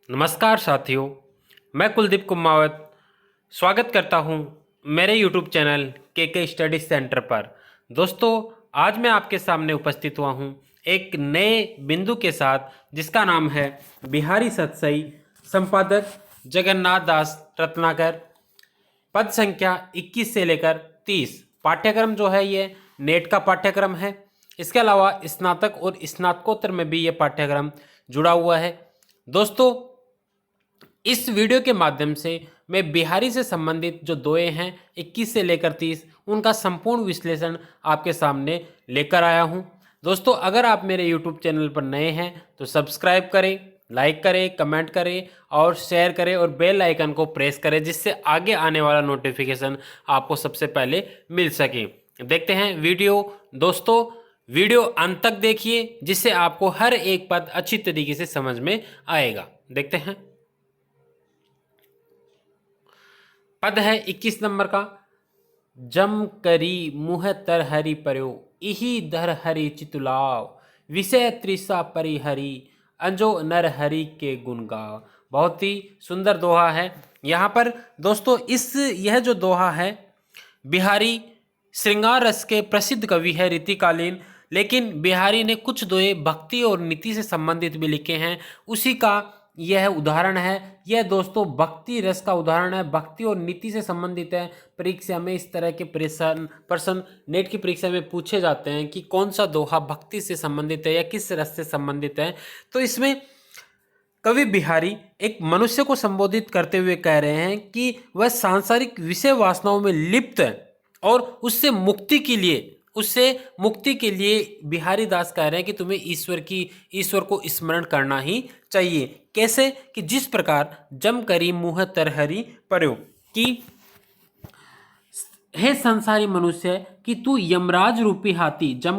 नमस्कार साथियों, मैं कुलदीप कुमावत स्वागत करता हूं मेरे YouTube चैनल के स्टडी सेंटर पर। दोस्तों, आज मैं आपके सामने उपस्थित हुआ हूं एक नए बिंदु के साथ जिसका नाम है बिहारी सतसई, संपादक जगन्नाथ दास रत्नाकर, पद संख्या 21 से लेकर 30। पाठ्यक्रम जो है ये नेट का पाठ्यक्रम है। इसके अलावा स्नातक और स्नातकोत्तर में भी ये पाठ्यक्रम जुड़ा हुआ है। दोस्तों, इस वीडियो के माध्यम से मैं बिहारी से संबंधित जो दोहे हैं 21 से लेकर 30 उनका संपूर्ण विश्लेषण आपके सामने लेकर आया हूं। दोस्तों, अगर आप मेरे YouTube चैनल पर नए हैं तो सब्सक्राइब करें, लाइक करें, कमेंट करें और शेयर करें और बेल आइकन को प्रेस करें जिससे आगे आने वाला नोटिफिकेशन आपको सबसे पहले मिल सके। देखते हैं वीडियो। दोस्तों, वीडियो अंत तक देखिए जिससे आपको हर एक पद अच्छी तरीके से समझ में आएगा। देखते हैं। पद है 21 नंबर का। जम करी मुँह तर हरि पर्यो, इही धर हरि चितुलाव, विषय त्रिसा परिहरि, अंजो नर हरि के गुण गाव। बहुत ही सुंदर दोहा है। यहाँ पर दोस्तों यह जो दोहा है, बिहारी श्रृंगार रस के प्रसिद्ध कवि है रीतिकालीन, लेकिन बिहारी ने कुछ दोहे भक्ति और नीति से संबंधित भी लिखे हैं। उसी का यह उदाहरण है। यह दोस्तों भक्ति रस का उदाहरण है, भक्ति और नीति से संबंधित है। परीक्षा में इस तरह के प्रश्न नेट की परीक्षा में पूछे जाते हैं कि कौन सा दोहा भक्ति से संबंधित है या किस रस से संबंधित है। तो इसमें कवि बिहारी एक मनुष्य को संबोधित करते हुए कह रहे हैं कि वह सांसारिक विषय वासनाओं में लिप्त है और उससे मुक्ति के लिए बिहारी दास कह रहे हैं कि तुम्हें ईश्वर को स्मरण करना ही चाहिए। कैसे? कि जिस प्रकार जम करी मुँह तरहरी पर्यो, कि हे संसारी मनुष्य कि तू यमराज रूपी हाथी, जम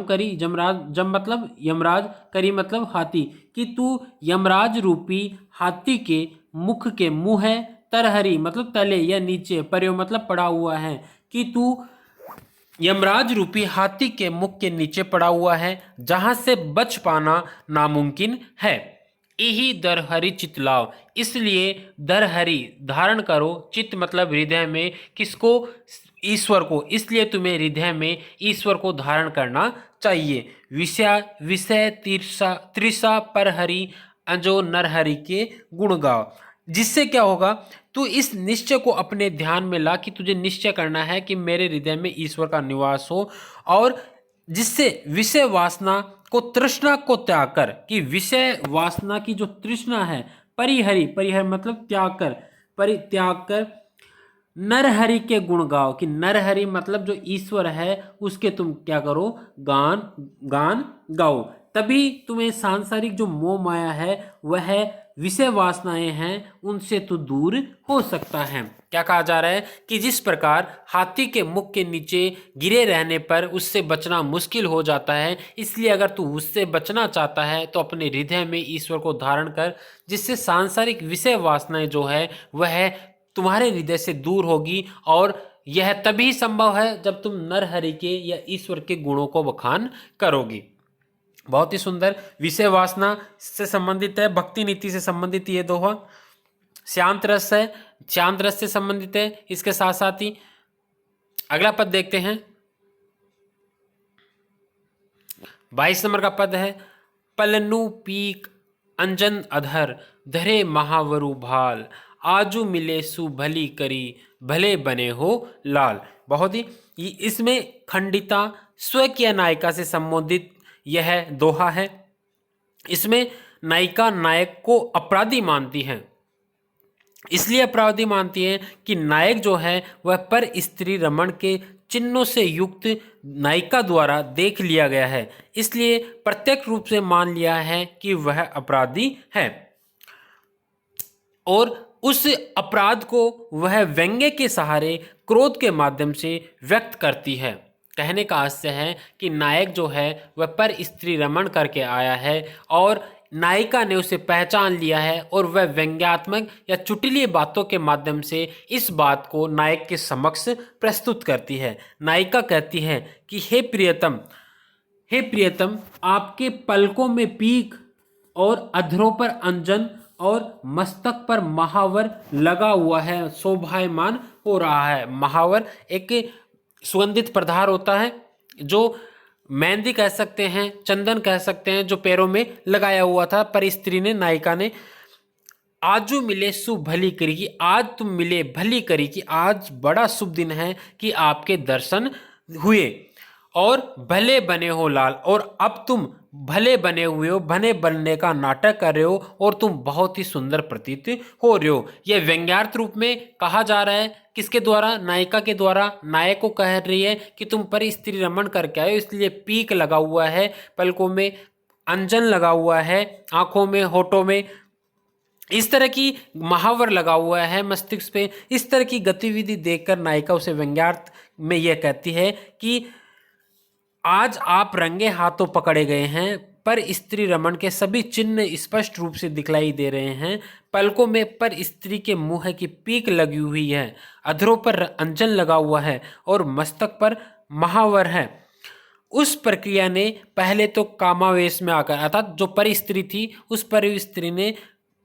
मतलब यमराज, करी मतलब हाथी, कि तू यमराज रूपी हाथी के मुख के मुँह तरहरी मतलब तले या नीचे, पर्यो मतलब पड़ा हुआ है, कि तू यमराज रूपी हाथी के मुख के नीचे पड़ा हुआ है जहां से बच पाना नामुमकिन है। यही दरहरी चितलाव, इसलिए दरहरी धारण करो, चित्त मतलब हृदय में, किसको? ईश्वर को। इसलिए तुम्हें हृदय में ईश्वर को धारण करना चाहिए। विषय त्रिषा परहरि, अजो नरहरि के गुण गाओ। जिससे क्या होगा? तू इस निश्चय को अपने ध्यान में ला कि तुझे निश्चय करना है कि मेरे हृदय में ईश्वर का निवास हो, और जिससे विषय वासना को, तृष्णा को त्याग कर, कि विषय वासना की जो तृष्णा है, परिहर मतलब त्याग कर नरहरि के गुण गाओ, कि नरहरि मतलब जो ईश्वर है उसके तुम क्या करो? गान गाओ। तभी तुम्हें सांसारिक जो मोह माया है, वह विषय वासनाएं हैं, उनसे तो दूर हो सकता है। क्या कहा जा रहा है? कि जिस प्रकार हाथी के मुख के नीचे गिरे रहने पर उससे बचना मुश्किल हो जाता है, इसलिए अगर तू उससे बचना चाहता है तो अपने हृदय में ईश्वर को धारण कर, जिससे सांसारिक विषय वासनाएं जो है वह तुम्हारे हृदय से दूर होगी। और यह तभी संभव है जब तुम नरहरि के या ईश्वर के गुणों को बखान करोगी। बहुत ही सुंदर। विषय वासना से संबंधित है, भक्ति नीति से संबंधित ये दोहा। शांत रस है, शांत रस से संबंधित है। इसके साथ साथ ही अगला पद देखते हैं। 22 नंबर का पद है। पलनु पीक अंजन अधर, धरे महावरु भाल, आजू मिले सुभली करी, भले बने हो लाल। बहुत ही इसमें खंडिता स्वकीय नायिका से संबोधित यह दोहा है। इसमें नायिका नायक को अपराधी मानती है। इसलिए अपराधी मानती है कि नायक जो है वह पर स्त्री रमण के चिन्हों से युक्त नायिका द्वारा देख लिया गया है, इसलिए प्रत्यक्ष रूप से मान लिया है कि वह अपराधी है और उस अपराध को वह व्यंग्य के सहारे, क्रोध के माध्यम से व्यक्त करती है। कहने का आशय है कि नायक जो है वह पर स्त्री रमण करके आया है और नायिका ने उसे पहचान लिया है, और वह व्यंग्यात्मक या चुटिली बातों के माध्यम से इस बात को नायक के समक्ष प्रस्तुत करती है। नायिका कहती है कि हे प्रियतम, आपके पलकों में पीक और अधरों पर अंजन और मस्तक पर महावर लगा हुआ है, शोभायमान हो रहा है। महावर एक सुगंधित पदार्थ होता है जो मेहंदी कह सकते हैं, चंदन कह सकते हैं, जो पैरों में लगाया हुआ था। पर स्त्री ने, नायिका ने, आजू मिले शुभ भली करी, कि आज तुम मिले भली करी, कि आज बड़ा शुभ दिन है कि आपके दर्शन हुए और भले बने हो लाल। और अब तुम भले बने हुए हो, भले बनने का नाटक कर रहे हो और तुम बहुत ही सुंदर प्रतीत हो रहे हो। यह व्यंग्यार्थ रूप में कहा जा रहा है। किसके द्वारा? नायिका के द्वारा। नायक को कह रही है कि तुम पर स्त्री रमण करके आए, इसलिए पीक लगा हुआ है, पलकों में अंजन लगा हुआ है, आंखों में, होठों में इस तरह की महावर लगा हुआ है, मस्तिष्क पे। इस तरह की गतिविधि देखकर नायिका उसे व्यंग्यार्थ में यह कहती है कि आज आप रंगे हाथों पकड़े गए हैं, पर स्त्री रमण के सभी चिन्ह स्पष्ट रूप से दिखलाई दे रहे हैं। पलकों में पर स्त्री के मुंह की पीक लगी हुई है, अधरों पर अंजन लगा हुआ है और मस्तक पर महावर है। उस प्रक्रिया ने पहले तो कामावेश में आकर, अर्थात जो पर स्त्री थी, उस पर स्त्री ने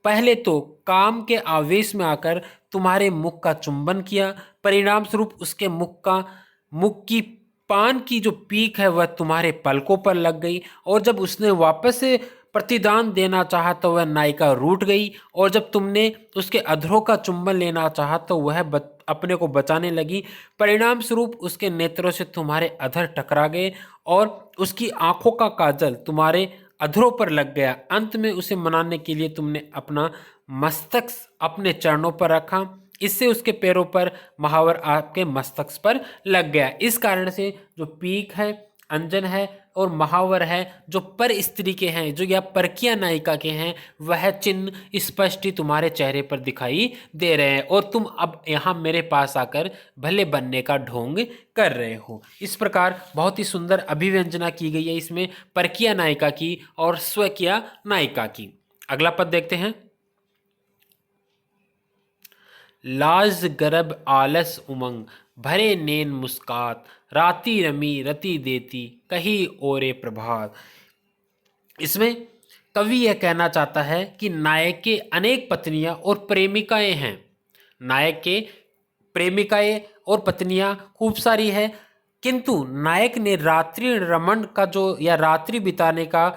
पहले तो काम के आवेश में आकर तुम्हारे मुख का चुंबन किया। परिणाम स्वरूप उसके मुख की पान की जो पीक है वह तुम्हारे पलकों पर लग गई। और जब उसने वापस से प्रतिदान देना चाहा तो वह नायिका रूठ गई। और जब तुमने उसके अधरों का चुंबन लेना चाहा तो वह अपने को बचाने लगी। परिणाम स्वरूप उसके नेत्रों से तुम्हारे अधर टकरा गए और उसकी आंखों का काजल तुम्हारे अधरों पर लग गया। अंत में उसे मनाने के लिए तुमने अपना मस्तक अपने चरणों पर रखा, इससे उसके पैरों पर महावर आपके मस्तक पर लग गया। इस कारण से जो पीक है, अंजन है और महावर है, जो पर स्त्री के हैं, जो या परकीय नायिका के हैं, वह चिन्ह स्पष्ट ही तुम्हारे चेहरे पर दिखाई दे रहे हैं और तुम अब यहाँ मेरे पास आकर भले बनने का ढोंग कर रहे हो। इस प्रकार बहुत ही सुंदर अभिव्यंजना की गई है इसमें परकीय नायिका की और स्वकीय नायिका की। अगला पद देखते हैं। लाज गर्भ आलस उमंग, भरे नैन मुस्कात, राती रमी रति देती, कही ओरे प्रभात। इसमें कवि यह कहना चाहता है कि नायक के अनेक पत्नियां और प्रेमिकाएं हैं। नायक के प्रेमिकाएं और पत्नियां खूब सारी है, किंतु नायक ने रात्रि रमण का जो, या रात्रि बिताने का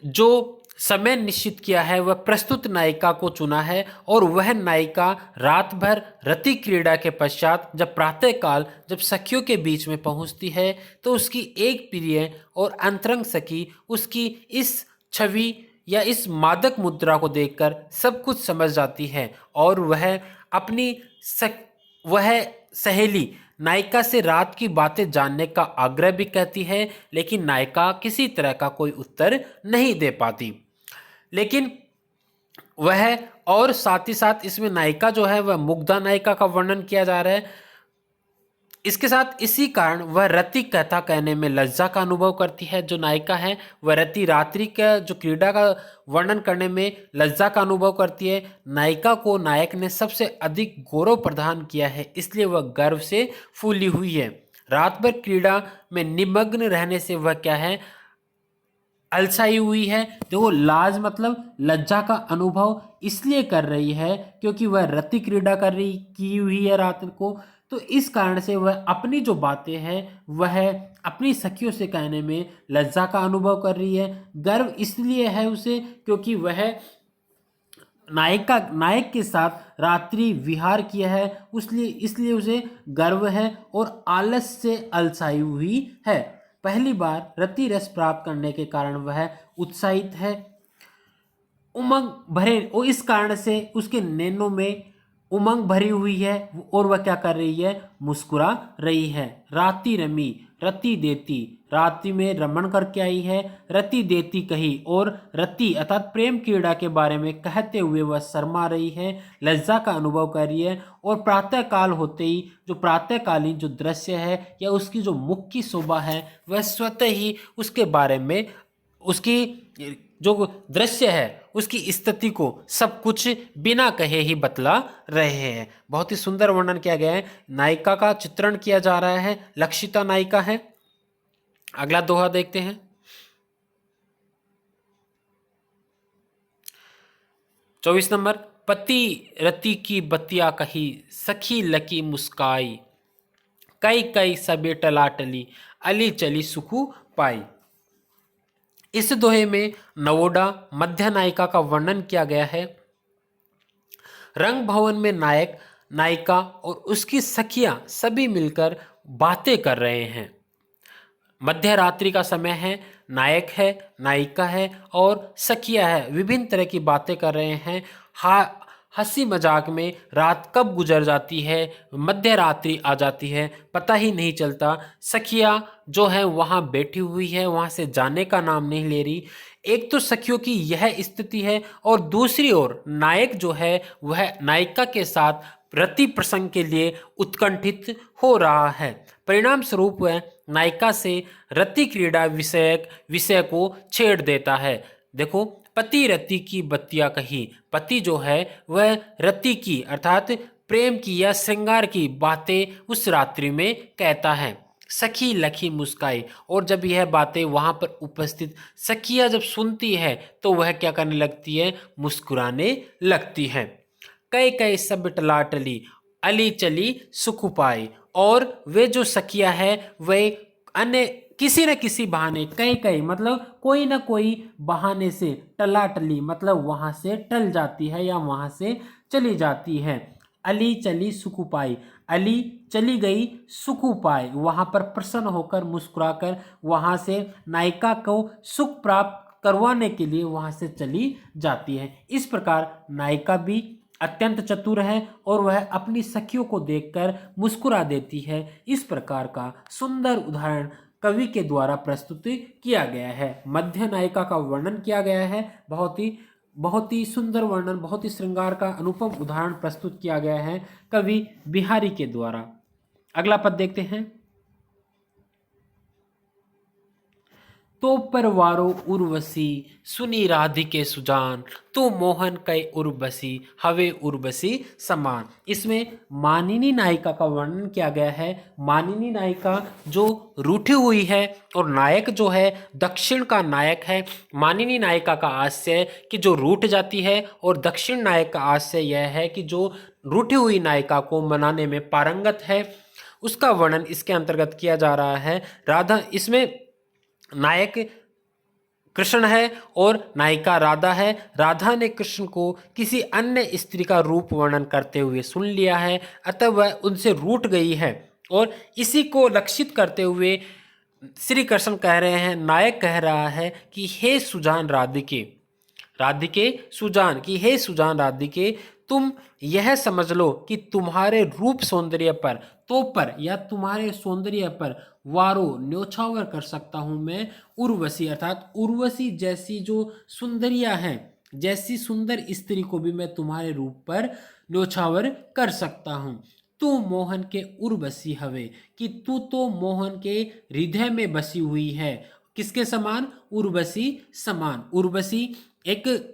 जो समय निश्चित किया है, वह प्रस्तुत नायिका को चुना है। और वह नायिका रात भर रति क्रीड़ा के पश्चात जब प्रातःकाल जब सखियों के बीच में पहुंचती है तो उसकी एक प्रिय और अंतरंग सखी उसकी इस छवि या इस मादक मुद्रा को देखकर सब कुछ समझ जाती है और वह सहेली नायिका से रात की बातें जानने का आग्रह भी करती है, लेकिन नायिका किसी तरह का कोई उत्तर नहीं दे पाती। लेकिन वह, और साथ ही साथ इसमें नायिका जो है वह मुग्धा नायिका का वर्णन किया जा रहा है। इसके साथ इसी कारण वह रति कथा कहने में लज्जा का अनुभव करती है। जो नायिका है वह रति रात्रि का जो क्रीड़ा का वर्णन करने में लज्जा का अनुभव करती है। नायिका को नायक ने सबसे अधिक गौरव प्रदान किया है, इसलिए वह गर्व से फूली हुई है। रात भर क्रीड़ा में निमग्न रहने से वह क्या है, अलसाई हुई है। देखो, लाज मतलब लज्जा का अनुभव इसलिए कर रही है क्योंकि वह रति क्रीड़ा की हुई है रात को। तो इस कारण से वह अपनी जो बातें हैं वह अपनी सखियों से कहने में लज्जा का अनुभव कर रही है। गर्व इसलिए है उसे क्योंकि वह नायक के साथ रात्रि विहार किया है, इसलिए उसे गर्व है और आलस से अलसाई हुई है। पहली बार रति रस प्राप्त करने के कारण वह उत्साहित है, उमंग भरे, और इस कारण से उसके नैनों में उमंग भरी हुई है और वह क्या कर रही है, मुस्कुरा रही है। राती रमी रति देती, राति में रमण करके आई है, रति देती कही, और रति अर्थात प्रेम क्रीड़ा के बारे में कहते हुए वह शर्मा रही है, लज्जा का अनुभव कर रही है। और प्रातः काल होते ही जो प्रातःकालीन जो दृश्य है या उसकी जो मुख की शोभा है वह स्वतः ही उसके बारे में, उसकी जो दृश्य है उसकी स्थिति को सब कुछ बिना कहे ही बतला रहे हैं। बहुत ही सुंदर वर्णन किया गया है। नायिका का चित्रण किया जा रहा है, लक्षिता नायिका है। अगला दोहा देखते हैं। 24 नंबर, पति रति की बतिया कही, सखी लकी मुस्काई, कई कई सबे टला टली, अली चली सुखू पाई। इस दोहे में नवोढ़ा मध्य नायिका का वर्णन किया गया है। रंग भवन में नायक, नायिका और उसकी सखियां सभी मिलकर बातें कर रहे हैं। मध्य रात्रि का समय है, नायक है, नायिका है और सखिया है, विभिन्न तरह की बातें कर रहे हैं। हंसी मजाक में रात कब गुजर जाती है, मध्य रात्रि आ जाती है, पता ही नहीं चलता। सखिया जो है वहाँ बैठी हुई है, वहाँ से जाने का नाम नहीं ले रही। एक तो सखियों की यह स्थिति है और दूसरी ओर नायक जो है वह नायिका के साथ रति प्रसंग के लिए उत्कंठित हो रहा है। परिणाम स्वरूप वह नायिका से रति क्रीड़ा विषय को छेड़ देता है। देखो, पति रति की बतिया कही, पति जो है वह रति की अर्थात प्रेम की या श्रृंगार की बातें उस रात्रि में कहता है। सखी लखी मुस्काई, और जब यह बातें वहां पर उपस्थित सखिया जब सुनती है तो वह क्या करने लगती है, मुस्कुराने लगती है। कई कई सब टला टली, अली चली सुख पाई, और वे जो सखिया है वे अन्य किसी न किसी बहाने, कई कई मतलब कोई ना कोई बहाने से, टला टली मतलब वहां से टल जाती है या वहां से चली जाती है। अली चली सुख पाई, अली चली गई सुख पाए, वहां पर प्रसन्न होकर मुस्कुराकर वहां से नायिका को सुख प्राप्त करवाने के लिए वहां से चली जाती है। इस प्रकार नायिका भी अत्यंत चतुर है और वह अपनी सखियों को देखकर मुस्कुरा देती है। इस प्रकार का सुंदर उदाहरण कवि के द्वारा प्रस्तुत किया गया है। मध्य नायिका का वर्णन किया गया है, बहुत ही सुंदर वर्णन, बहुत ही श्रृंगार का अनुपम उदाहरण प्रस्तुत किया गया है कवि बिहारी के द्वारा। अगला पद देखते हैं। तो परवारो उर्वशी, सुनी राधिके सुजान, तू मोहन कै उर्वशी, हवे उर्वशी समान। इसमें मानिनी नायिका का वर्णन किया गया है। मानिनी नायिका जो रूठी हुई है और नायक जो है दक्षिण का नायक है। मानिनी नायिका का आशय कि जो रूठ जाती है और दक्षिण नायक का आशय यह है कि जो रूठी हुई नायिका को मनाने में पारंगत है, उसका वर्णन इसके अंतर्गत किया जा रहा है। राधा, इसमें नायक कृष्ण है और नायिका राधा है। राधा ने कृष्ण को किसी अन्य स्त्री का रूप वर्णन करते हुए सुन लिया है, अतः वह उनसे रूठ गई है और इसी को लक्षित करते हुए श्री कृष्ण कह रहे हैं, नायक कह रहा है कि हे सुजान राधिके, राधिके सुजान की हे सुजान राधिके, तुम यह समझ लो कि तुम्हारे रूप सौंदर्य पर, तो पर या तुम्हारे सौंदर्य पर वारो न्योछावर कर सकता हूं मैं उर्वशी, अर्थात उर्वशी जैसी जो सुंदरिया है, जैसी सुंदर स्त्री को भी मैं तुम्हारे रूप पर न्योछावर कर सकता हूं। तू मोहन के उर्वशी हवे, कि तू तो मोहन के हृदय में बसी हुई है। किसके समान? उर्वशी समान। उर्वशी एक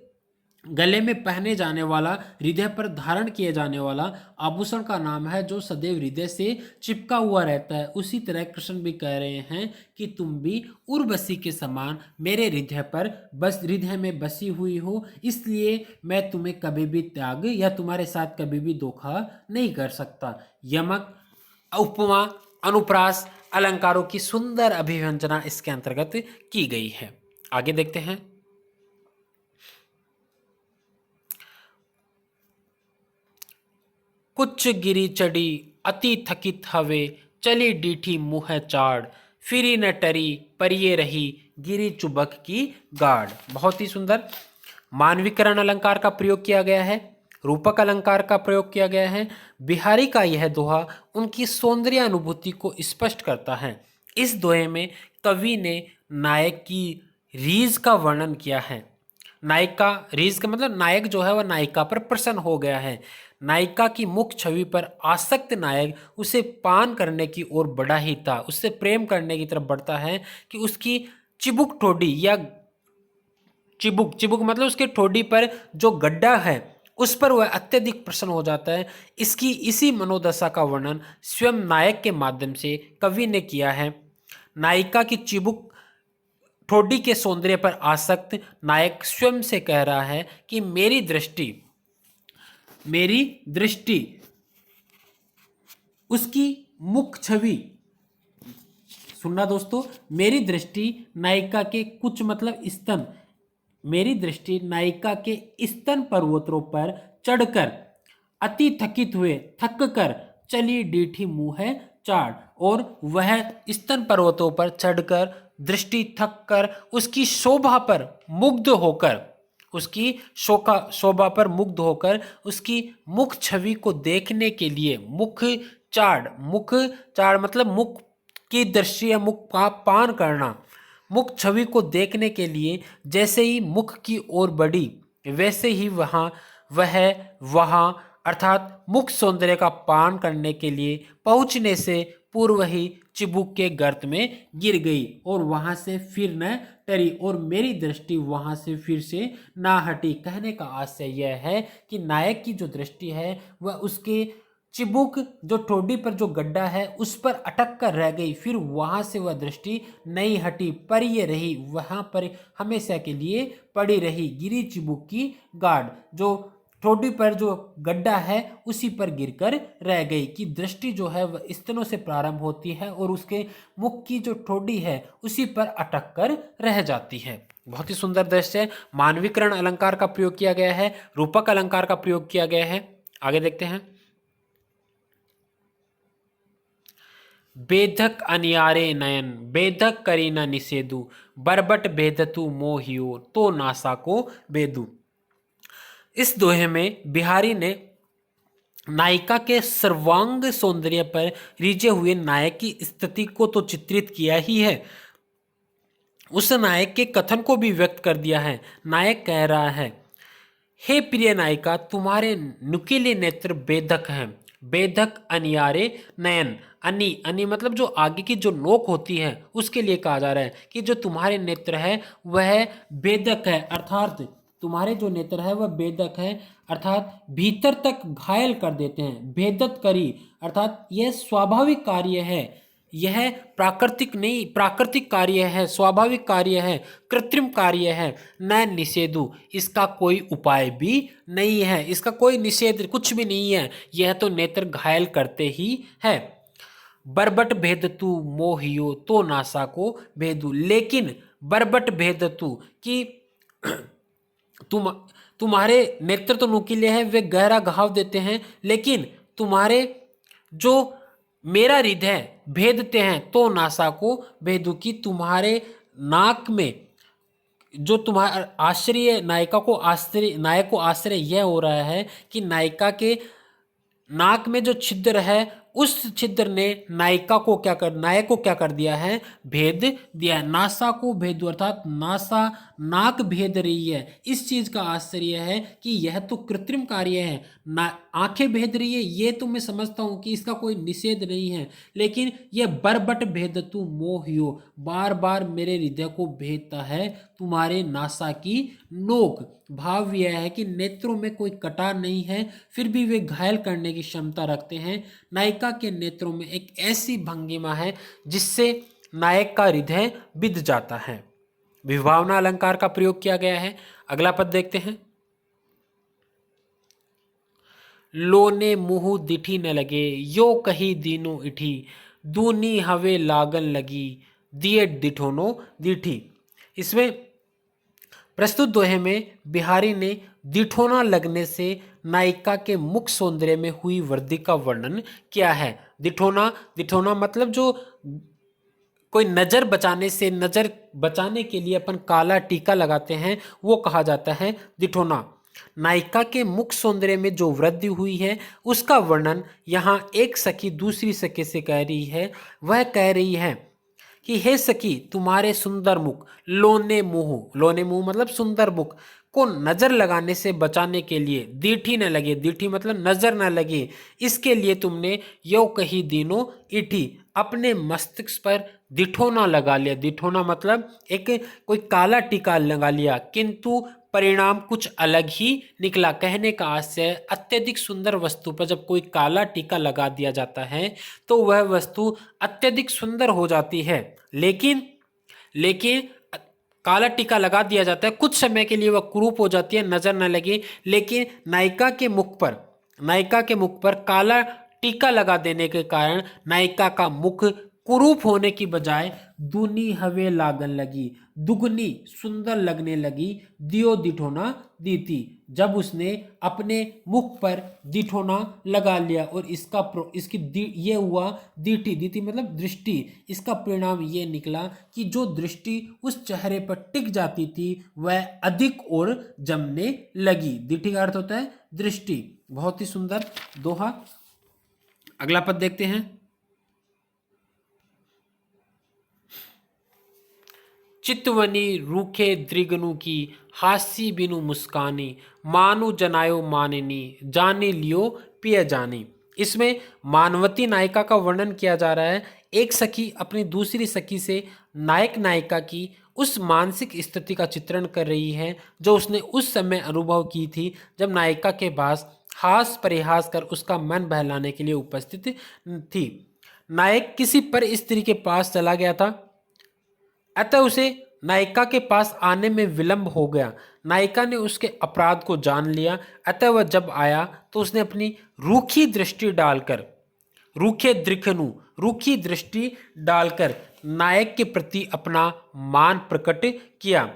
गले में पहने जाने वाला, हृदय पर धारण किए जाने वाला आभूषण का नाम है जो सदैव हृदय से चिपका हुआ रहता है। उसी तरह कृष्ण भी कह रहे हैं कि तुम भी उर्वशी के समान मेरे हृदय पर बस, हृदय में बसी हुई हो, इसलिए मैं तुम्हें कभी भी त्याग या तुम्हारे साथ कभी भी धोखा नहीं कर सकता। यमक, उपमा, अनुप्रास, अलंकारों की सुंदर अभिव्यंजना इसके अंतर्गत की गई है। आगे देखते हैं। कुछ गिरी चढ़ी अति थकित हवे, चली डीठी मुँह चाड़, फिरी न टरी परिये रही, गिरी चुबक की गाढ़। बहुत ही सुंदर मानवीकरण अलंकार का प्रयोग किया गया है, रूपक अलंकार का प्रयोग किया गया है। बिहारी का यह दोहा उनकी सौंदर्य अनुभूति को स्पष्ट करता है। इस दोहे में कवि ने नायक की रीझ का वर्णन किया है। नायिका, रीझ का मतलब नायक जो है वह नायिका पर प्रसन्न हो गया है। नायिका की मुख छवि पर आसक्त नायक उसे पान करने की ओर बढ़ा ही था, उससे प्रेम करने की तरफ बढ़ता है कि उसकी चिबुक ठोड़ी या चिबुक मतलब उसके ठोड़ी पर जो गड्ढा है उस पर वह अत्यधिक प्रसन्न हो जाता है। इसी मनोदशा का वर्णन स्वयं नायक के माध्यम से कवि ने किया है। नायिका की चिबुक ठोडी के सौंदर्य पर आसक्त नायक स्वयं से कह रहा है कि मेरी दृष्टि उसकी मुख छवि, सुनना दोस्तों, मेरी दृष्टि नायिका के कुछ मतलब स्तन, मेरी दृष्टि नायिका के स्तन पर्वतों पर चढ़कर अति थकित हुए थक कर चली डीठी मुंह है चाड़, और वह स्तन पर्वतों पर चढ़कर दृष्टि थक कर उसकी शोभा पर मुग्ध होकर, उसकी शोभा पर मुग्ध होकर उसकी मुख छवि को देखने के लिए मुख चाड़ मतलब मुख की दृष्टि या मुख का पान करना, मुख छवि को देखने के लिए जैसे ही मुख की ओर बढ़ी वैसे ही वहां अर्थात मुख सौंदर्य का पान करने के लिए पहुंचने से पूर्व ही चिबुक के गर्त में गिर गई और वहां से फिर न टरी, और मेरी दृष्टि वहां से फिर से ना हटी। कहने का आशय यह है कि नायक की जो दृष्टि है वह उसके चिबुक जो ठोडी पर जो गड्ढा है उस पर अटक कर रह गई, फिर वहां से वह दृष्टि नहीं हटी, पर ये रही, वहां पर हमेशा के लिए पड़ी रही, गिरी चिबुक की गाढ़, जो ठोडी पर जो गड्ढा है उसी पर गिरकर रह गई। कि दृष्टि जो है वह स्तनों से प्रारंभ होती है और उसके मुख की जो ठोडी है उसी पर अटक कर रह जाती है। बहुत ही सुंदर दृश्य है। मानवीकरण अलंकार का प्रयोग किया गया है, रूपक अलंकार का प्रयोग किया गया है। आगे देखते हैं। बेधक अनियारे नयन बेधक करी न निषेधु, बरबट बेधतु मोहियो तो नासा को बेदू। इस दोहे में बिहारी ने नायिका के सर्वांग सौंदर्य पर रिझे हुए नायक की स्थिति को तो चित्रित किया ही है, उस नायक के कथन को भी व्यक्त कर दिया है। नायक कह रहा है, हे प्रिय नायिका, तुम्हारे नुकीले नेत्र बेधक हैं, बेधक अनियारे नयन, अनि मतलब जो आगे की जो नोक होती है उसके लिए कहा जा रहा है कि जो तुम्हारे नेत्र है वह बेधक है, अर्थात तुम्हारे जो नेत्र है वह बेधक है, अर्थात भीतर तक घायल कर देते हैं। भेदत करी अर्थात यह स्वाभाविक कार्य है, यह प्राकृतिक नहीं, प्राकृतिक कार्य है, स्वाभाविक कार्य है, कृत्रिम कार्य है, न निषेधु, इसका कोई उपाय भी नहीं है, इसका कोई निषेध कुछ भी नहीं है, यह तो नेत्र घायल करते ही है। बरबट भेदतु मोहियो तो नासा को भेदू, लेकिन बरबट भेदतु कि तुम्हारे नेत्र तो नुकीले हैं, वे गहरा घाव देते हैं, लेकिन तुम्हारे जो मेरा हृदय भेदते हैं तो नासा को भेदू, की तुम्हारे नाक में जो तुम्हारा आश्चर्य नायक को आश्चर्य यह हो रहा है कि नायिका के नाक में जो छिद्र है उस छिद्र ने नायक को क्या कर दिया है, भेद दिया है। नासा को भेदू अर्थात नासा नाक भेद रही है। इस चीज का आश्चर्य है कि यह तो कृत्रिम कार्य है, आंखें भेद रही है, ये तो मैं समझता हूं कि इसका कोई निषेध नहीं है, लेकिन यह बरबट भेदतु मोहियो, बार बार मेरे हृदय को भेदता है तुम्हारे नासा की नोक। भाव यह है कि नेत्रों में कोई कटार नहीं है, फिर भी वे घायल करने की क्षमता रखते हैं। नायिका के नेत्रों में एक ऐसी भंगिमा है जिससे नायक का हृदय बिध जाता है। विभावना अलंकार का प्रयोग किया गया है। अगला पद देखते हैं। लोने मुँह दिठी न लगे, यो कही दीनो इठी, दूनी हवे लागन लगी, दिए दिठोनो दिठी। इसमें प्रस्तुत दोहे में बिहारी ने दिठोना लगने से नायिका के मुख सौंदर्य में हुई वृद्धि का वर्णन किया है। दिठोना मतलब जो कोई नजर बचाने के लिए अपन काला टीका लगाते हैं वो कहा जाता है दिठोना। नायिका के मुख सौंदर्य में जो वृद्धि हुई है उसका वर्णन यहाँ एक सखी दूसरी सखी से कह रही है। वह कह रही है कि हे सखी, तुम्हारे सुंदर मुख, लोने मुंह मतलब सुंदर मुख को नजर लगाने से बचाने के लिए, दीठी न लगे, दीठी मतलब नजर न लगे, इसके लिए तुमने यो कही दिनों इठी, अपने मस्तिष्क पर दिठोना लगा लिया। दिठोना मतलब एक कोई काला टीका लगा लिया, किंतु परिणाम कुछ अलग ही निकला। कहने का आशय अत्यधिक सुंदर वस्तु पर जब कोई काला टीका लगा दिया जाता है तो वह वस्तु अत्यधिक सुंदर हो जाती है, लेकिन काला टीका लगा दिया जाता है, कुछ समय के लिए वह कुरूप हो जाती है, नजर न लगे, लेकिन नायिका के मुख पर काला टीका लगा देने के कारण नायिका का मुख कुरूप होने की बजाय दूनी हवे लागन लगी, दुगनी सुंदर लगने लगी। दियो दिठोना दीती, जब उसने अपने मुख पर दिठोना लगा लिया और ये हुआ दीठी, दीठी मतलब दृष्टि। इसका परिणाम ये निकला कि जो दृष्टि उस चेहरे पर टिक जाती थी वह अधिक और जमने लगी। दीठी का अर्थ होता है दृष्टि। बहुत ही सुंदर दोहा। अगला पद देखते हैं। चितवनी रूखे दृगनु की, हासी बिनु मुस्कानी, मानु जनायो माननी, जाने लियो पिय जानी। इसमें मानवती नायिका का वर्णन किया जा रहा है। एक सखी अपनी दूसरी सखी से नायक नायिका की उस मानसिक स्थिति का चित्रण कर रही है जो उसने उस समय अनुभव की थी जब नायिका के पास हास परिहास कर उसका मन बहलाने के लिए उपस्थित थी। नायक किसी पर स्त्री के पास चला गया था, अतः उसे नायिका के पास आने में विलंब हो गया। नायिका ने उसके अपराध को जान लिया, अतः वह जब आया तो उसने अपनी रूखी दृष्टि डालकर नायक के प्रति अपना मान प्रकट किया।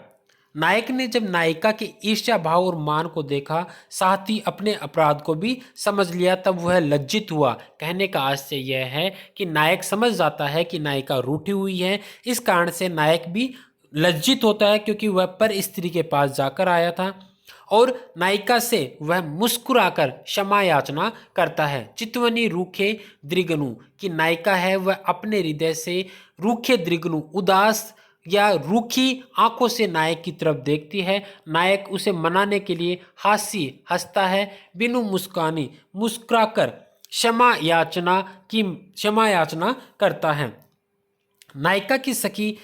नायक ने जब नायिका के ईर्ष्या भाव और मान को देखा, साथ ही अपने अपराध को भी समझ लिया, तब वह लज्जित हुआ। कहने का आशय यह है कि नायक समझ जाता है कि नायिका रूठी हुई है, इस कारण से नायक भी लज्जित होता है क्योंकि वह पर स्त्री के पास जाकर आया था और नायिका से वह मुस्कुराकर क्षमा याचना करता है। चितवनी रूखे दृगनु की नायिका है, वह अपने हृदय से रूखे दृगनु उदास या रूखी आंखों से नायक की तरफ देखती है। नायक उसे मनाने के लिए हंसता है, बिनु मुस्कानी मुस्कुराकर क्षमा याचना करता है। नायिका की सखी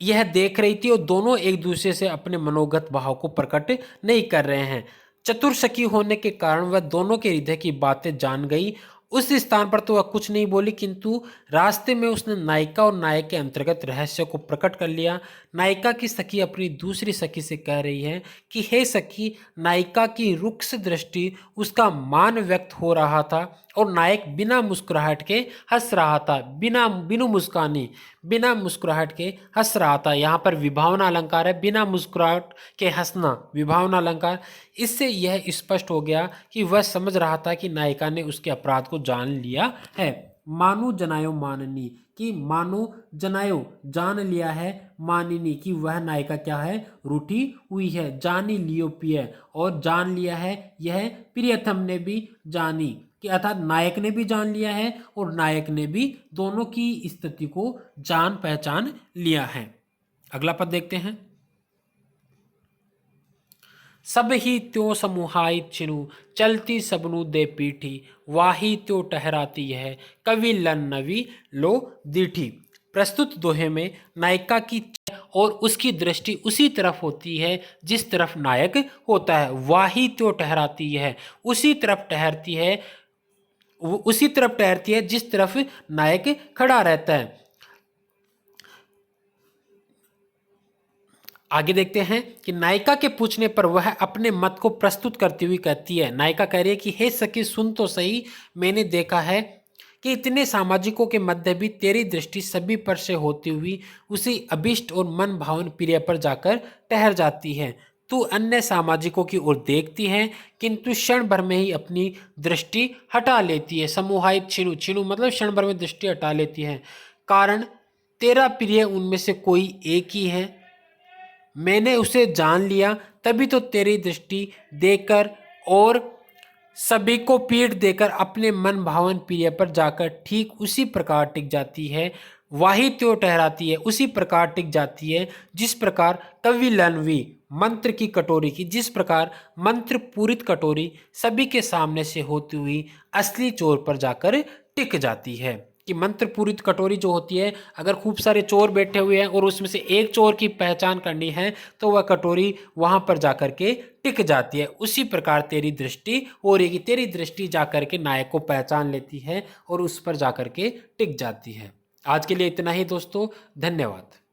यह देख रही थी और दोनों एक दूसरे से अपने मनोगत भाव को प्रकट नहीं कर रहे हैं। चतुर सखी होने के कारण वह दोनों के हृदय की बातें जान गई। उस स्थान पर तो वह कुछ नहीं बोली, किंतु रास्ते में उसने नायिका और नायक के अंतर्गत रहस्य को प्रकट कर लिया। नायिका की सखी अपनी दूसरी सखी से कह रही है कि हे सखी, नायिका की रुक्ष दृष्टि उसका मान व्यक्त हो रहा था और नायक बिना मुस्कुराहट के हंस रहा था, बिना मुस्कुराहट के हंस रहा था। यहाँ पर विभावना अलंकार है, बिना मुस्कुराहट के हंसना विभावना अलंकार। इससे यह स्पष्ट हो गया कि वह समझ रहा था कि नायिका ने उसके अपराध को जान लिया है। मानु जनायो माननी कि मानो जनायो जान लिया है, मानिनी कि वह नायिका क्या है, रूठी हुई है। जानी लियो पिय और जान लिया है यह प्रियतम ने भी जानी कि अर्थात नायक ने भी जान लिया है और नायक ने भी दोनों की स्थिति को जान पहचान लिया है। अगला पद देखते हैं। सब ही त्यो समूहाई छिनु, चलती सबनु दे पीठी, वाही त्यो टहराती है, कवि लन नवी लो दीठी। प्रस्तुत दोहे में नायिका की और उसकी दृष्टि उसी तरफ होती है जिस तरफ नायक होता है। वाही त्यो टहराती है, उसी तरफ टहरती है जिस तरफ नायक खड़ा रहता है। आगे देखते हैं कि नायिका के पूछने पर वह अपने मत को प्रस्तुत करती हुई कहती है। नायिका कह रही है कि हे सखी, सुन तो सही, मैंने देखा है कि इतने सामाजिकों के मध्य भी तेरी दृष्टि सभी पर से होती हुई उसी अभिष्ट और मन भावन प्रिय पर जाकर ठहर जाती है। तू अन्य सामाजिकों की ओर देखती है किंतु क्षण भर में ही अपनी दृष्टि हटा लेती है। समूहायित छिनु मतलब क्षण भर में दृष्टि हटा लेती है। कारण तेरा प्रिय उनमें से कोई एक ही है, मैंने उसे जान लिया, तभी तो तेरी दृष्टि देकर और सभी को पीठ देकर अपने मन भावन प्रिय पर जाकर ठीक उसी प्रकार टिक जाती है। वाही त्यो ठहराती है, उसी प्रकार टिक जाती है जिस प्रकार कवि लनवी मंत्र की कटोरी की, जिस प्रकार मंत्र पूरित कटोरी सभी के सामने से होती हुई असली चोर पर जाकर टिक जाती है। कि मंत्र पूरित कटोरी जो होती है, अगर खूब सारे चोर बैठे हुए हैं और उसमें से एक चोर की पहचान करनी है तो वह कटोरी वहां पर जाकर के टिक जाती है। उसी प्रकार तेरी दृष्टि हो रही, तेरी दृष्टि जाकर के नायक को पहचान लेती है और उस पर जाकर के टिक जाती है। आज के लिए इतना ही दोस्तों, धन्यवाद।